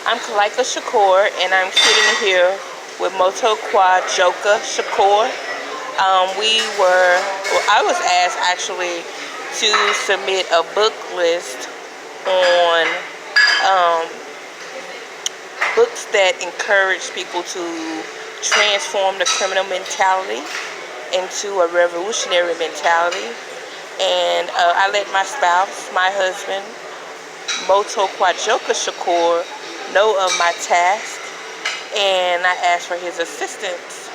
I'm Kalika Shakur, and I'm sitting here with Moto Joka Shakur. I was asked actually to submit a book list on books that encourage people to transform the criminal mentality into a revolutionary mentality. And I let my spouse, my husband, Moto Joka Shakur, know of my task, and I asked for his assistance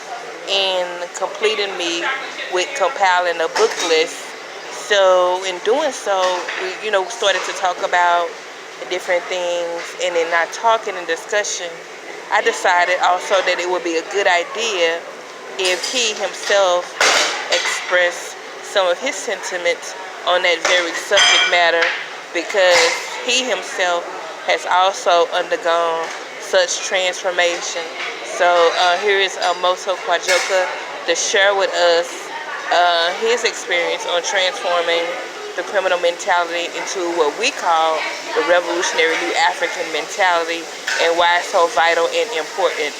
in completing me with compiling a book list. So in doing so, we started to talk about different things, and in our talking and discussion, I decided also that it would be a good idea if he himself expressed some of his sentiments on that very subject matter, because he himself has also undergone such transformation. So here is Moto Joka to share with us his experience on transforming the criminal mentality into what we call the revolutionary new African mentality, and why it's so vital and important.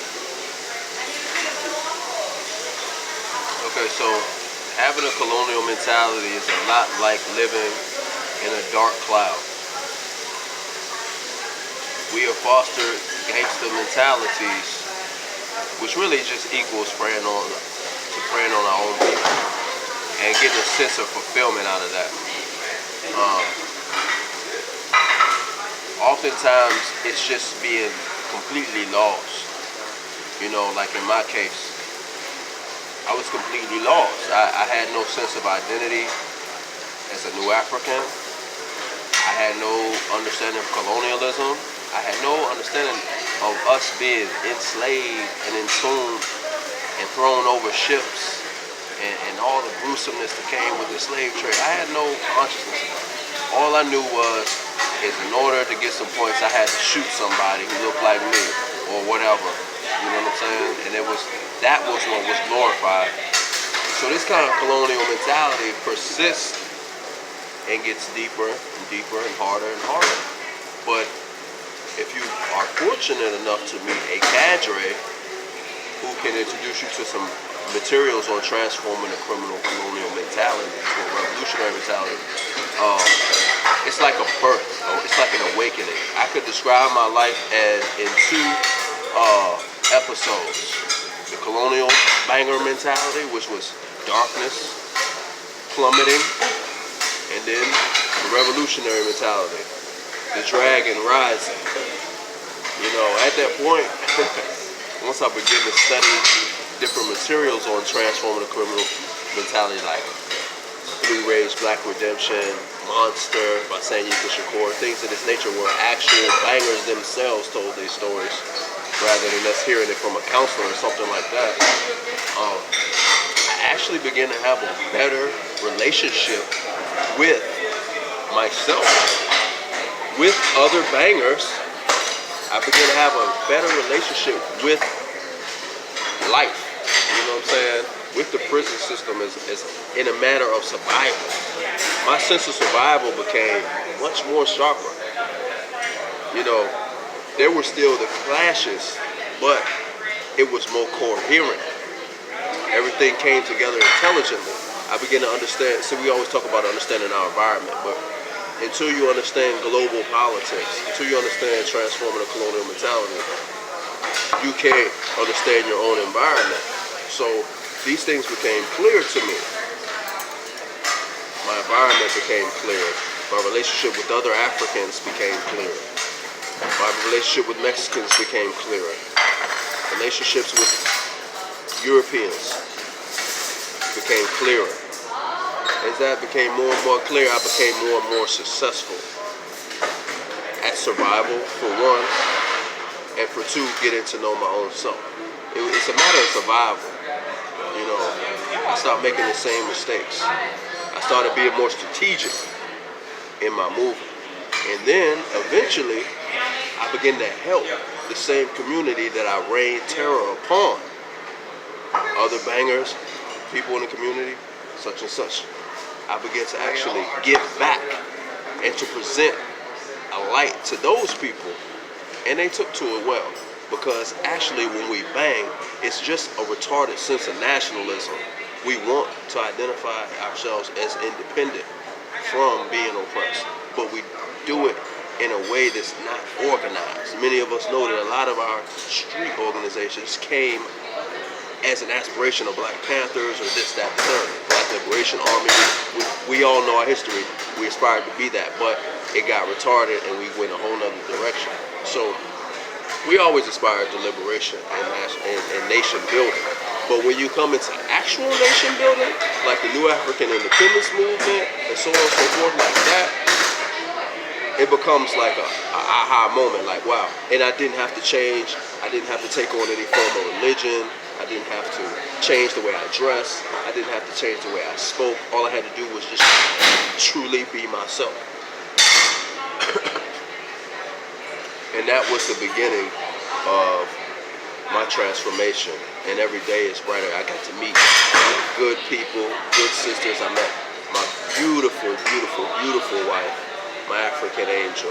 Okay, so having a colonial mentality is a lot like living in a dark cloud. We have fostered gangster mentalities, which really just equals preying on our own people and getting a sense of fulfillment out of that. Oftentimes, it's just being completely lost. Like in my case, I was completely lost. I had no sense of identity as a new African. I had no understanding of colonialism. I had no understanding of us being enslaved and entombed and thrown over ships and all the gruesomeness that came with the slave trade. I had no consciousness of that. All I knew is in order to get some points, I had to shoot somebody who looked like me or whatever. You know what I'm saying? And that was what was glorified. So this kind of colonial mentality persists and gets deeper and deeper and harder and harder. But if you are fortunate enough to meet a cadre who can introduce you to some materials on transforming the colonial mentality to a revolutionary mentality, it's like a birth. It's like an awakening. I could describe my life as in two episodes. The colonial banger mentality, which was darkness, plummeting, and then the revolutionary mentality, the dragon rising. At that point, once I began to study different materials on transforming the criminal mentality, like Blue Rage, Black Redemption, Monster by Shakur, things of this nature, where actual bangers themselves told their stories rather than us hearing it from a counselor or something like that. I actually began to have a better relationship with myself, with other bangers. I began to have a better relationship with life, you know what I'm saying? With the prison system as in a matter of survival. My sense of survival became much more sharper. There were still the clashes, but it was more coherent. Everything came together intelligently. I began to understand, we always talk about understanding our environment, but until you understand global politics, until you understand transforming a colonial mentality, you can't understand your own environment. So these things became clear to me. My environment became clear. My relationship with other Africans became clearer. My relationship with Mexicans became clearer. Relationships with Europeans became clearer. As that became more and more clear, I became more and more successful at survival, for one, and for two, getting to know my own self. It's a matter of survival. I stopped making the same mistakes. I started being more strategic in my movement. And then, eventually, I began to help the same community that I rained terror upon. Other bangers, people in the community, such and such. I began to actually give back and to present a light to those people And they took to it well, because actually when we bang, it's just a retarded sense of nationalism. We want to identify ourselves as independent from being oppressed, but we do it in a way that's not organized. Many of us know that a lot of our street organizations came as an aspiration of Black Panthers or this, that, the third. Black Liberation Army. We all know our history. We aspired to be that, but it got retarded and we went a whole nother direction. So we always aspired to liberation and nation building. But when you come into actual nation building, like the New African Independence Movement and so on and so forth, like that, it becomes like a aha moment, like wow. And I didn't have to change. I didn't have to take on any form of religion. I didn't have to change the way I dressed. I didn't have to change the way I spoke. All I had to do was just truly be myself. And that was the beginning of my transformation. And every day is brighter. I got to meet good people, good sisters. I met my beautiful, beautiful, beautiful wife, my African angel,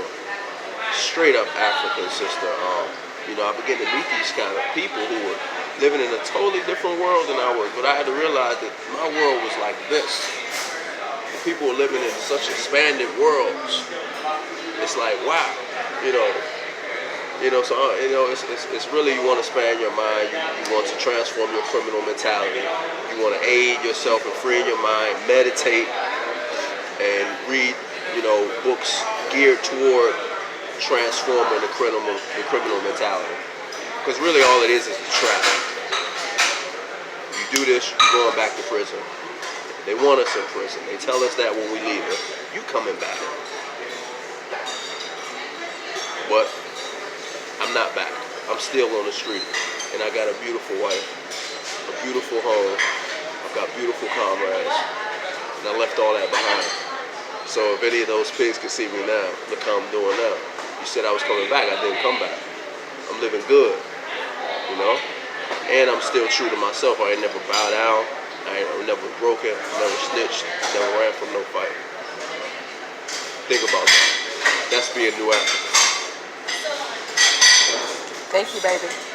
straight up African sister. I began to meet these kind of people who were living in a totally different world than I was. But I had to realize that my world was like this. People were living in such expanded worlds. It's like, wow, it's really, you want to expand your mind. You want to transform your criminal mentality. You want to aid yourself in freeing your mind, meditate, and read, books geared toward transforming the criminal mentality. Because really all it is a trap. You do this, you're going back to prison. They want us in prison. They tell us that when we leave it. You coming back. But I'm not back. I'm still on the street. And I got a beautiful wife, a beautiful home. I've got beautiful comrades. And I left all that behind. So if any of those pigs can see me now, look how I'm doing now. You said I was coming back. I didn't come back. I'm living good, and I'm still true to myself. I ain't never bowed down. I ain't never broken, never snitched, never ran from no fight. Think about that. That's being New African. Thank you, baby.